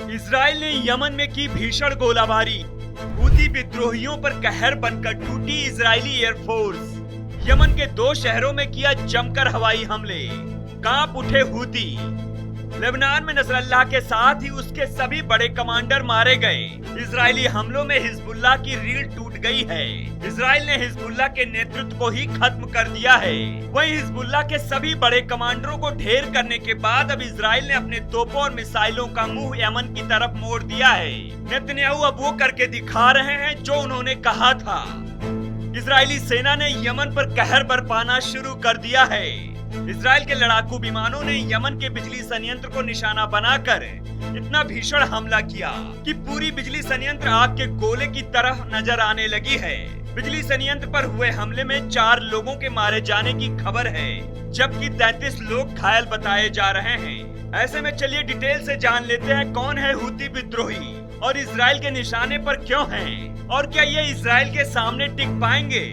Israel ने Yemen में की भीषण गोलाबारी। हूती विद्रोहियों पर कहर बनकर टूटी इजरायली एयरफोर्स। यमन के 2 शहरों में किया जमकर हवाई हमले। कांप उठे हूती। लेबनान में नसरल्लाह के साथ ही उसके सभी बड़े कमांडर मारे गए। इजरायली हमलों में हिजबुल्लाह की रीढ़ टूट गई है। इजराइल ने हिजबुल्लाह के नेतृत्व को ही खत्म कर दिया है। वहीं हिजबुल्लाह के सभी बड़े कमांडरों को ढेर करने के बाद अब इजराइल ने अपने तोपों और मिसाइलों का मुंह यमन की तरफ मोड़ दिया है। नेतन्याहू अब वो करके दिखा रहे हैं जो उन्होंने कहा था। इजरायली सेना ने यमन पर कहर बरपाना शुरू कर दिया है। इजराइल के लड़ाकू विमानों ने यमन के बिजली संयंत्र को निशाना बनाकर इतना भीषण हमला किया कि पूरी बिजली संयंत्र आग के गोले की तरह नजर आने लगी है। बिजली संयंत्र पर हुए हमले में 4 लोगों के मारे जाने की खबर है, जबकि 33 लोग घायल बताए जा रहे हैं। ऐसे में चलिए डिटेल से जान लेते हैं कौन है हूती विद्रोही और इजराइल के निशाने पर क्यों हैं और क्या ये इजराइल के सामने टिक पाएंगे।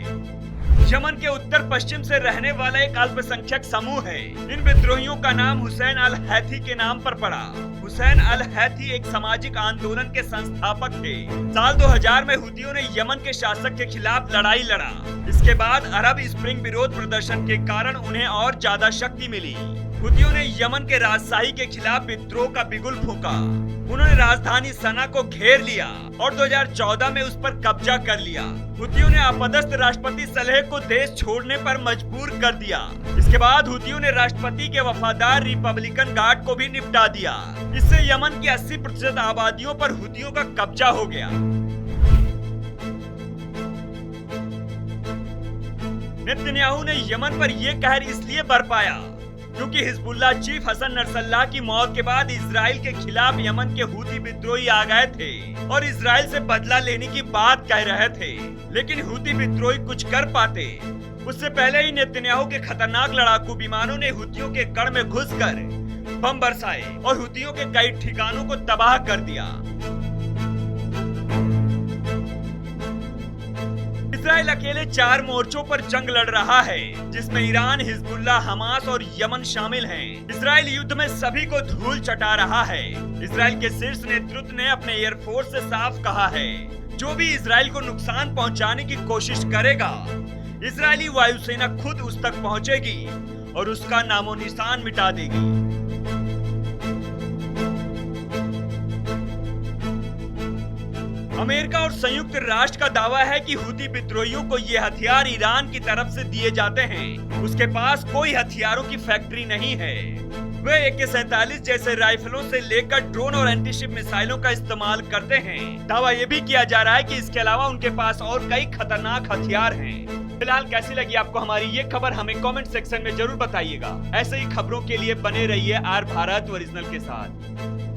यमन के उत्तर पश्चिम से रहने वाला एक अल्पसंख्यक समूह है। इन विद्रोहियों का नाम हुसैन अल हैथी के नाम पर पड़ा। हुसैन अल हैथी एक सामाजिक आंदोलन के संस्थापक थे। साल 2000 में हूतियों ने यमन के शासक के खिलाफ लड़ाई लड़ा। इसके बाद अरब स्प्रिंग विरोध प्रदर्शन के कारण उन्हें और ज्यादा शक्ति मिली। हूतियों ने यमन के राजशाही के खिलाफ विद्रोह का बिगुल फूंका। उन्होंने राजधानी सना को घेर लिया और 2014 में उस पर कब्जा कर लिया। हूतियों ने अपदस्थ राष्ट्रपति सलेह को देश छोड़ने पर मजबूर कर दिया। इसके बाद हूतियों ने राष्ट्रपति के वफादार रिपब्लिकन गार्ड को भी निपटा दिया। इससे यमन की 80% आबादियों पर हूतियों का कब्जा हो गया। नेतन्याहू ने यमन पर यह कहर इसलिए बरपाया क्योंकि हिजबुल्लाह चीफ हसन नसरल्लाह की मौत के बाद इजराइल के खिलाफ यमन के हूती विद्रोही आ गए थे और इजराइल से बदला लेने की बात कह रहे थे, लेकिन हूती विद्रोही कुछ कर पाते उससे पहले ही नेतन्याहू के खतरनाक लड़ाकू विमानों ने हूतियों के गढ़ में घुसकर बम बरसाए और हूतियों के कई ठिकानों को तबाह कर दिया। इजराइल अकेले 4 मोर्चों पर जंग लड़ रहा है, जिसमें ईरान, हिजबुल्लाह, हमास और यमन शामिल हैं। इजराइल युद्ध में सभी को धूल चटा रहा है। इजराइल के शीर्ष नेतृत्व ने अपने एयरफोर्स से साफ कहा है, जो भी इजराइल को नुकसान पहुंचाने की कोशिश करेगा, इजरायली वायुसेना खुद उस तक पहुंचेगी और उसका नामो निशान मिटा देगी। अमेरिका और संयुक्त राष्ट्र का दावा है कि हूती विद्रोहियों को ये हथियार ईरान की तरफ से दिए जाते हैं। उसके पास कोई हथियारों की फैक्ट्री नहीं है। वे AK-47 जैसे राइफलों से लेकर ड्रोन और एंटीशिप मिसाइलों का इस्तेमाल करते हैं। दावा ये भी किया जा रहा है कि इसके अलावा उनके पास और कई खतरनाक हथियार हैं। फिलहाल कैसी लगी आपको हमारी ये खबर, हमें कमेंट सेक्शन में जरूर बताइएगा। ऐसे ही खबरों के लिए बने रहिए आर भारत ओरिजिनल के साथ।